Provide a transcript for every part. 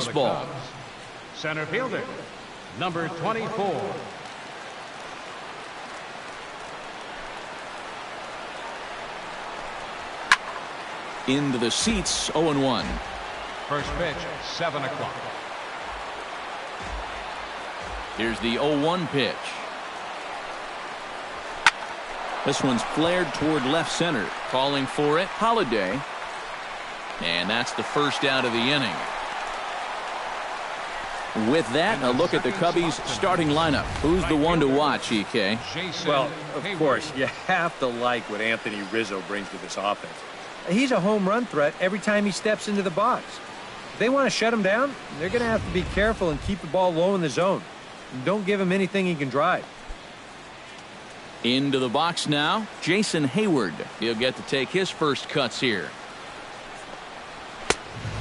baseball. Center fielder, number 24. Into the seats, 0-1. First pitch, 7 o'clock. Here's the 0-1 pitch. This one's flared toward left center. Calling for it, Holiday. And that's the first out of the inning. With that, a look at the Cubbies' starting lineup. Who's the one to watch, EK? Well, of course, you have to like what Anthony Rizzo brings to this offense. He's a home run threat every time he steps into the box. If they want to shut him down, they're going to have to be careful and keep the ball low in the zone. And don't give him anything he can drive. Into the box now, Jason Hayward. He'll get to take his first cuts here.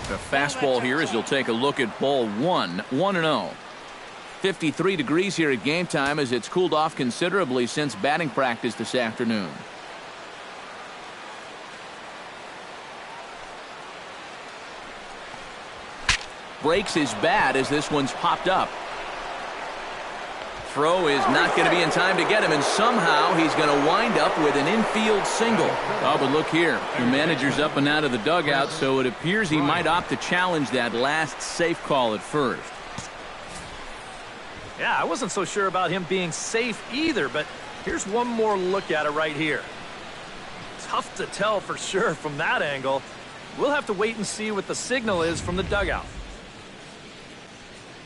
The fastball here as he'll take a look at ball 1, 1-0. 53 degrees here at game time as it's cooled off considerably since batting practice this afternoon. Breaks his bat as this one's popped up. Throw is not going to be in time to get him, and somehow he's going to wind up with an infield single. Oh, but look here. The manager's up and out of the dugout, so it appears he might opt to challenge that last safe call at first. Yeah, I wasn't so sure about him being safe either, but here's one more look at it right here. Tough to tell for sure from that angle. We'll have to wait and see what the signal is from the dugout.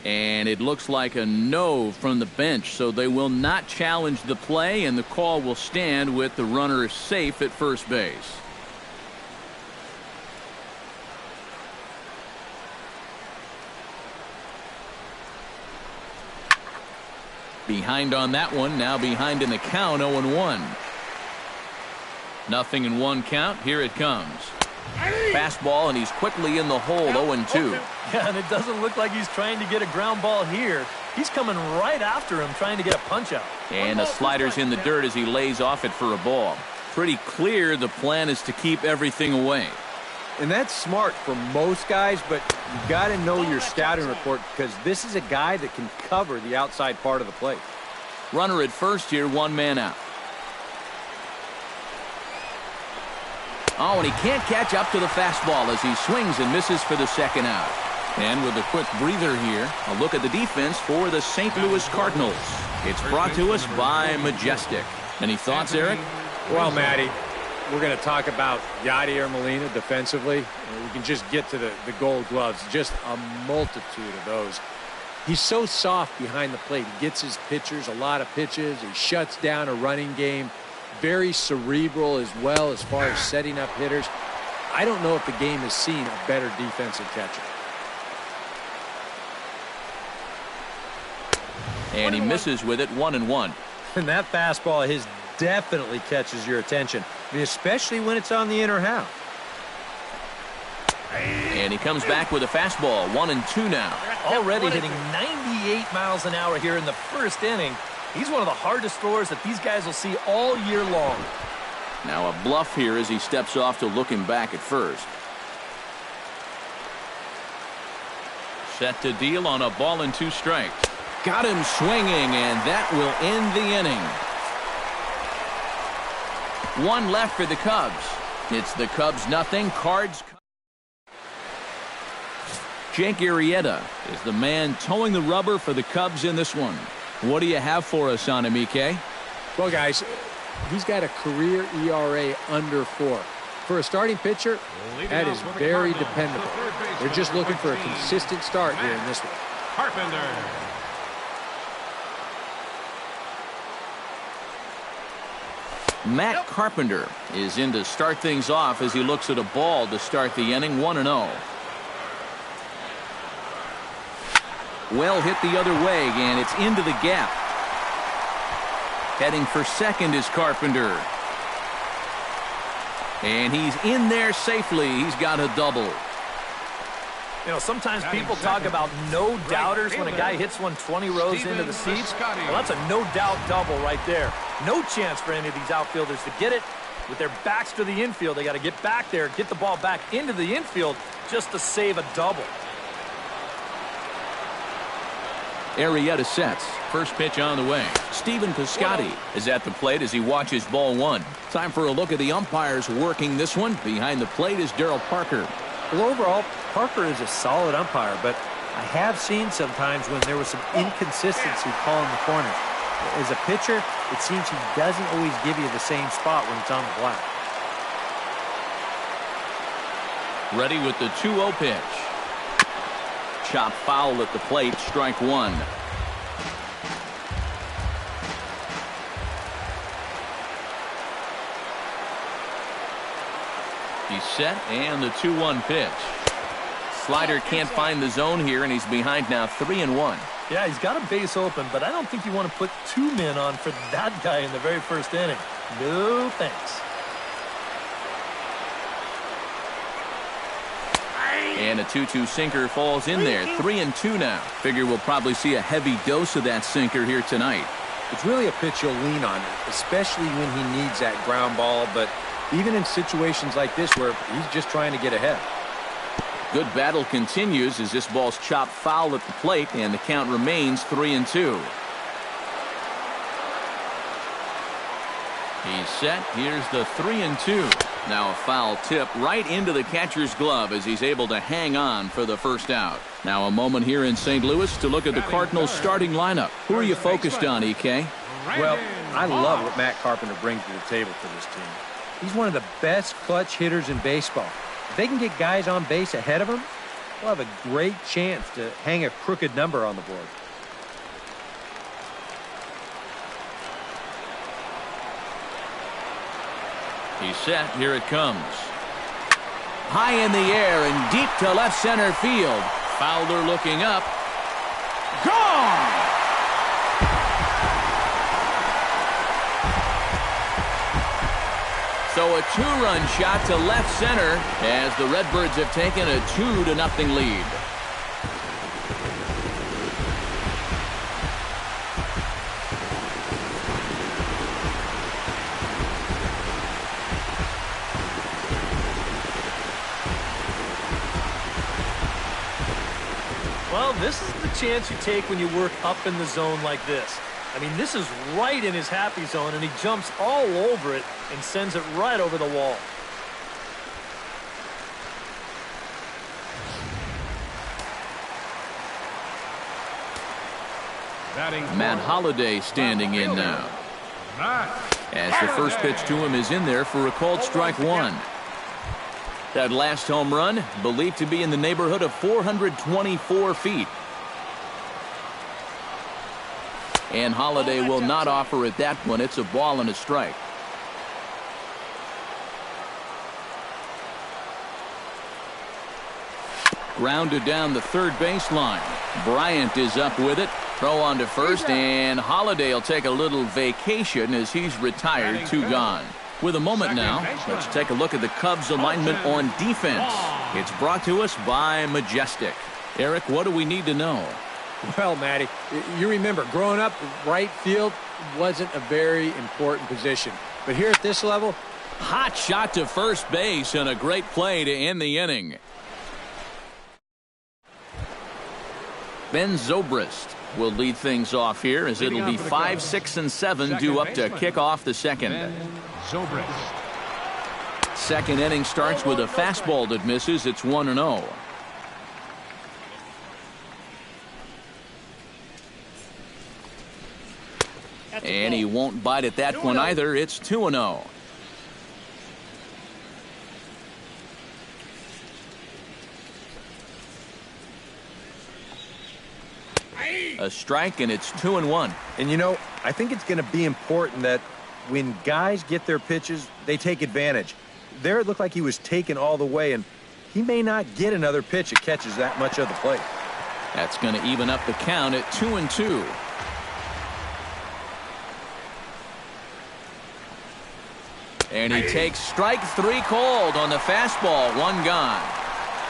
And it looks like a no from the bench, so they will not challenge the play, and the call will stand with the runner safe at first base. Behind on that one, now behind in the count, 0-1. Nothing in one count. Here it comes. Fastball, and he's quickly in the hole, 0-2. Yeah, and it doesn't look like he's trying to get a ground ball here. He's coming right after him, trying to get a punch out. And the slider's in the dirt as he lays off it for a ball. Pretty clear the plan is to keep everything away. And that's smart for most guys, but you got to know your scouting report because this is a guy that can cover the outside part of the plate. Runner at first here, one man out. Oh, and he can't catch up to the fastball as he swings and misses for the second out. And with a quick breather here, a look at the defense for the St. Louis Cardinals. It's brought to us by Majestic. Any thoughts, Eric? Well, Matty, we're going to talk about Yadier Molina defensively. We can just get to the gold gloves. Just a multitude of those. He's so soft behind the plate. He gets his pitchers a lot of pitches. He shuts down a running game. Very cerebral as well as far as setting up hitters. I don't know if the game has seen a better defensive catcher. And he misses with it, 1-1. And that fastball of his definitely catches your attention. I mean, especially when it's on the inner half. And he comes back with a fastball, 1-2 now. Already hitting 98 miles an hour here in the first inning. He's one of the hardest throwers that these guys will see all year long. Now a bluff here as he steps off to look him back at first. Set to deal on a ball and 2 strikes. Got him swinging, and that will end the inning. 1 left for the Cubs. It's the Cubs nothing, Cards. Jake Arrieta is the man towing the rubber for the Cubs in this one. What do you have for us on him, EK? Well, guys, he's got a career ERA under 4. For a starting pitcher, that is very dependable. They're just looking for a consistent start here in this one. Carpenter. Matt Carpenter is in to start things off as he looks at a ball to start the inning, 1-0. Well hit the other way, and it's into the gap. Heading for second is Carpenter. And he's in there safely. He's got a double. You know, sometimes people talk about no doubters when a guy hits one 20 rows into the seats. Well, that's a no-doubt double right there. No chance for any of these outfielders to get it. With their backs to the infield, they got to get back there, get the ball back into the infield just to save a double. Arrieta sets. First pitch on the way. Stephen Piscotty is at the plate as he watches ball one. Time for a look at the umpires working this one. Behind the plate is Darryl Parker. Well, overall, Parker is a solid umpire, but I have seen sometimes when there was some inconsistency calling the corners. As a pitcher, it seems he doesn't always give you the same spot when it's on the black. Ready with the 2-0 pitch. Chop foul at the plate, strike one. He's set, and the 2-1 pitch. Slider can't find the zone here, and he's behind now 3-1. Yeah, he's got a base open, but I don't think you want to put two men on for that guy in the very first inning. No thanks. And a 2-2 sinker falls in there. 3-2 now. Figure we'll probably see a heavy dose of that sinker here tonight. It's really a pitch you'll lean on, especially when he needs that ground ball, but even in situations like this where he's just trying to get ahead. Good battle continues as this ball's chopped foul at the plate, and the count remains 3-2. He's set. Here's the 3-2. Now a foul tip right into the catcher's glove as he's able to hang on for the first out. Now a moment here in St. Louis to look at the Cardinals starting lineup. Who are you focused on, EK? Well, I love what Matt Carpenter brings to the table for this team. He's one of the best clutch hitters in baseball. If they can get guys on base ahead of him, they'll have a great chance to hang a crooked number on the board. He's set. Here it comes. High in the air and deep to left center field. Fowler looking up. Gone! So a two-run shot to left center as the Redbirds have taken a 2-0 lead. Well, this is the chance you take when you work up in the zone like this. I mean, this is right in his happy zone, and he jumps all over it and sends it right over the wall. Matt Holliday standing in now. As the first pitch to him is in there for a called strike one. That last home run believed to be in the neighborhood of 424 feet. And Holliday will not offer at that one. It's a ball and a strike. Grounded down the third baseline. Bryant is up with it. Throw on to first, and Holliday will take a little vacation as he's retired, 2 gone. With a moment now, let's take a look at the Cubs alignment on defense. It's brought to us by Majestic. Eric, what do we need to know? Well, Matty, you remember, growing up, right field wasn't a very important position. But here at this level, hot shot to first base and a great play to end the inning. Ben Zobrist will lead things off here as it'll be 5, 6, and 7 due up to kick off the second. Second inning starts with a fastball that misses. It's 1-0. And he won't bite at that one either. It's 2-0. A strike, and it's 2-1. And you know, I think it's going to be important that when guys get their pitches, they take advantage. There it looked like he was taken all the way, and he may not get another pitch that catches that much of the plate. That's going to even up the count at 2-2. And he takes strike 3 called on the fastball. 1 gone.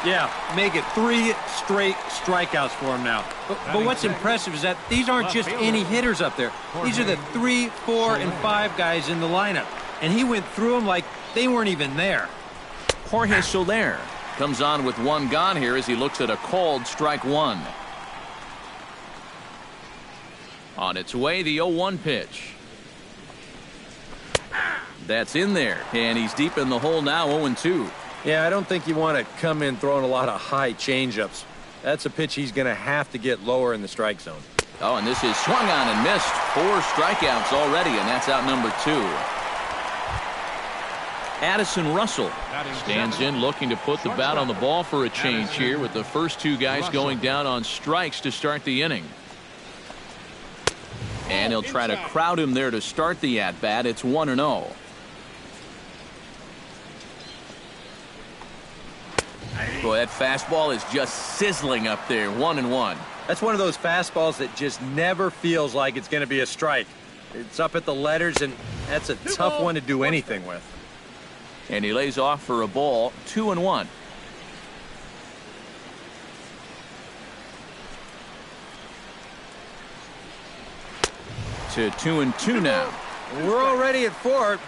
Yeah, make it 3 straight strikeouts for him now. But what's impressive is that these aren't just any hitters up there. These are the 3, 4, and 5 guys in the lineup. And he went through them like they weren't even there. Jorge Soler comes on with 1 gone here as he looks at a called strike 1. On its way, the 0-1 pitch. That's in there, and he's deep in the hole now, 0-2. Yeah, I don't think you want to come in throwing a lot of high changeups. That's a pitch he's going to have to get lower in the strike zone. Oh, and this is swung on and missed. 4 strikeouts already, and that's out number 2. Addison Russell stands in looking to put the bat on the ball for a change here with the first 2 guys going down on strikes to start the inning. And he'll try to crowd him there to start the at-bat. It's 1-0. Boy, that fastball is just sizzling up there. 1-1. That's one of those fastballs that just never feels like it's going to be a strike. It's up at the letters, and that's a tough one to do anything with. And he lays off for a ball. 2-1. To 2-2 now. We're already at 4.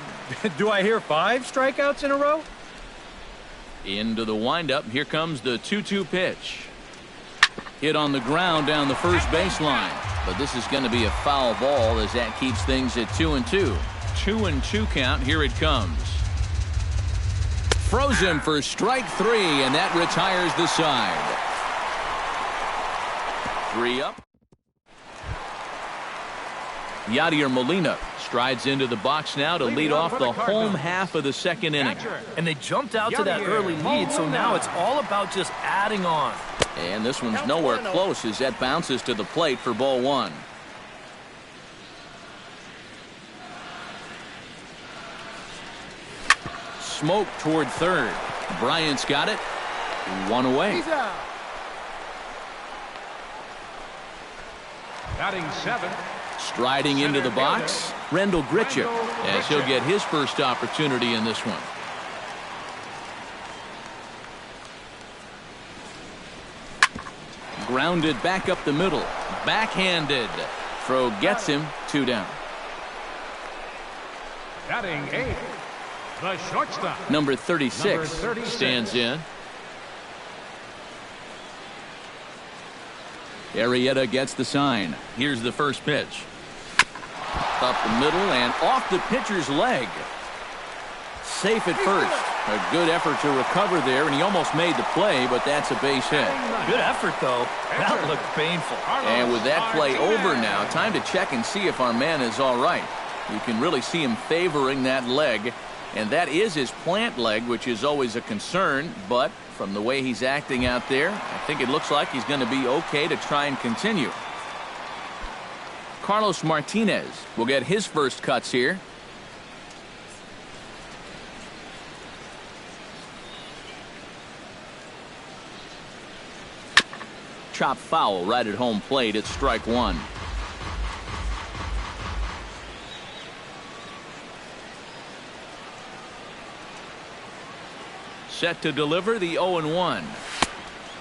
Do I hear 5 strikeouts in a row? Into the windup. Here comes the 2-2 pitch. Hit on the ground down the first baseline. But this is going to be a foul ball as that keeps things at 2-2. 2-2 count. Here it comes. Frozen for strike 3, and that retires the side. 3 up. Yadier Molina strides into the box now to lead off the home half of the second inning. And they jumped out to that early lead, so now it's all about just adding on. And this one's nowhere close as that bounces to the plate for ball 1. Smoke toward third. Bryant's got it. 1 away. Batting 7. Striding into the box, Rendell Gritchick, as he'll get his first opportunity in this one. Grounded back up the middle. Backhanded. Throw gets him. 2 down. Batting 8. The shortstop. Number 36 stands in. Arrieta gets the sign. Here's the first pitch. Up the middle and off the pitcher's leg. Safe at first. A good effort to recover there, and he almost made the play, but that's a base hit. Good effort, though. That looked painful. And with that play over now, time to check and see if our man is all right. You can really see him favoring that leg, and that is his plant leg, which is always a concern, but from the way he's acting out there, I think it looks like he's going to be okay to try and continue. Carlos Martinez will get his first cuts here. Chop foul right at home plate. It's strike 1. Set to deliver the 0-1.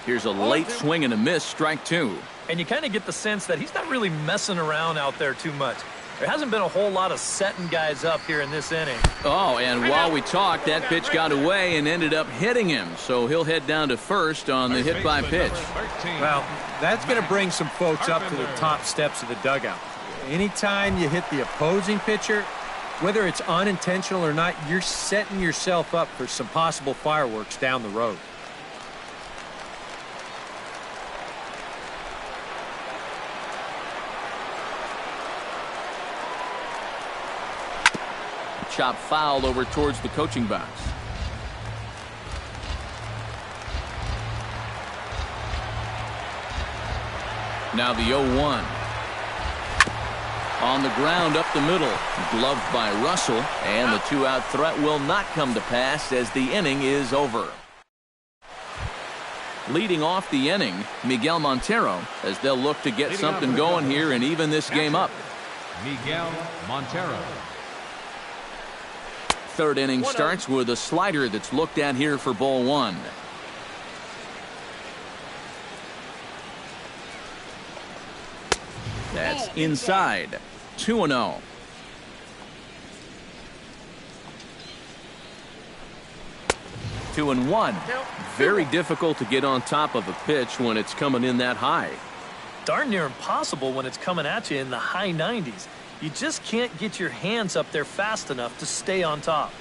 Here's a late swing and a miss, strike 2. And you kind of get the sense that he's not really messing around out there too much. There hasn't been a whole lot of setting guys up here in this inning. Oh, and while we talked, that pitch got away and ended up hitting him. So he'll head down to first on the hit by pitch. Well, that's going to bring some folks up to the top steps of the dugout. Anytime you hit the opposing pitcher, whether it's unintentional or not, you're setting yourself up for some possible fireworks down the road. Chop foul over towards the coaching box. Now the 0-1. On the ground up the middle. Gloved by Russell. And the 2-out threat will not come to pass as the inning is over. Leading off the inning, Miguel Montero, as they'll look to get something going here and even this game up. Miguel Montero. Third inning starts with a slider that's looked at here for ball 1. That's inside. 2-0. Two and one. Very difficult to get on top of a pitch when it's coming in that high. darn near impossible when it's coming at you in the high 90s. You just can't get your hands up there fast enough to stay on top.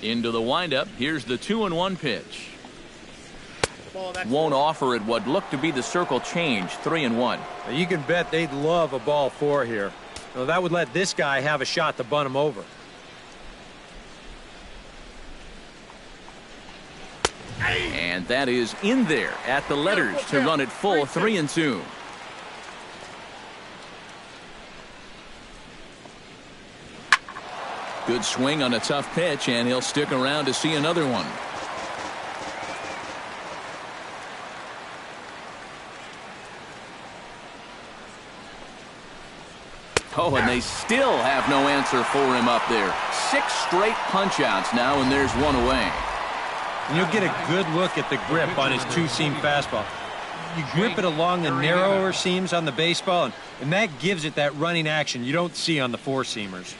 Into the windup. Here's the 2-1 pitch. Won't offer it what looked to be the circle change. 3-1. You can bet they'd love a ball 4 here. Well, that would let this guy have a shot to bunt him over. And that is in there at the letters to run it full. 3-2. Good swing on a tough pitch, and he'll stick around to see another one. Oh, and they still have no answer for him up there. 6 straight punch-outs now, and there's one away. And you'll get a good look at the grip on his 2-seam fastball. You grip it along the narrower seams on the baseball, and that gives it that running action you don't see on the 4-seamers.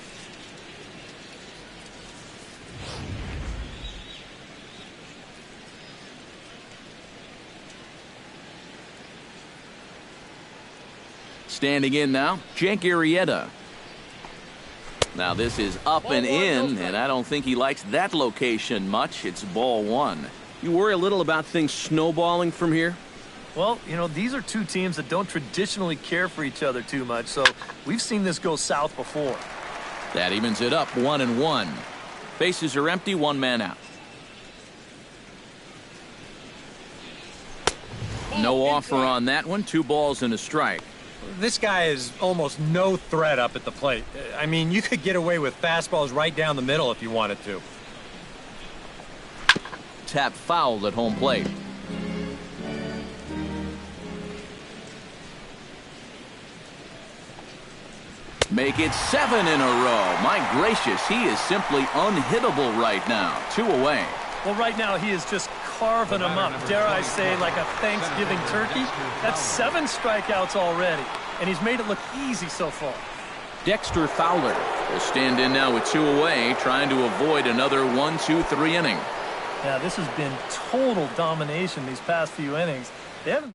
Standing in now, Jake Arrieta. Now this is up and in, and I don't think he likes that location much. It's ball 1. You worry a little about things snowballing from here? Well, you know, these are two teams that don't traditionally care for each other too much, so we've seen this go south before. That evens it up, 1-1. Bases are empty, 1 man out. No offer on that one, 2 balls and a strike. This guy is almost no threat up at the plate. I mean, you could get away with fastballs right down the middle if you wanted to. Tap fouled at home plate. Make it 7 in a row. My gracious, he is simply unhittable right now. 2 away. Well, right now he is just carving them up. Dare I say, like a Thanksgiving turkey? That's 7 strikeouts already, and he's made it look easy so far. Dexter Fowler will stand in now with 2 away, trying to avoid another 1-2-3 inning. Yeah, this has been total domination these past few innings. They haven't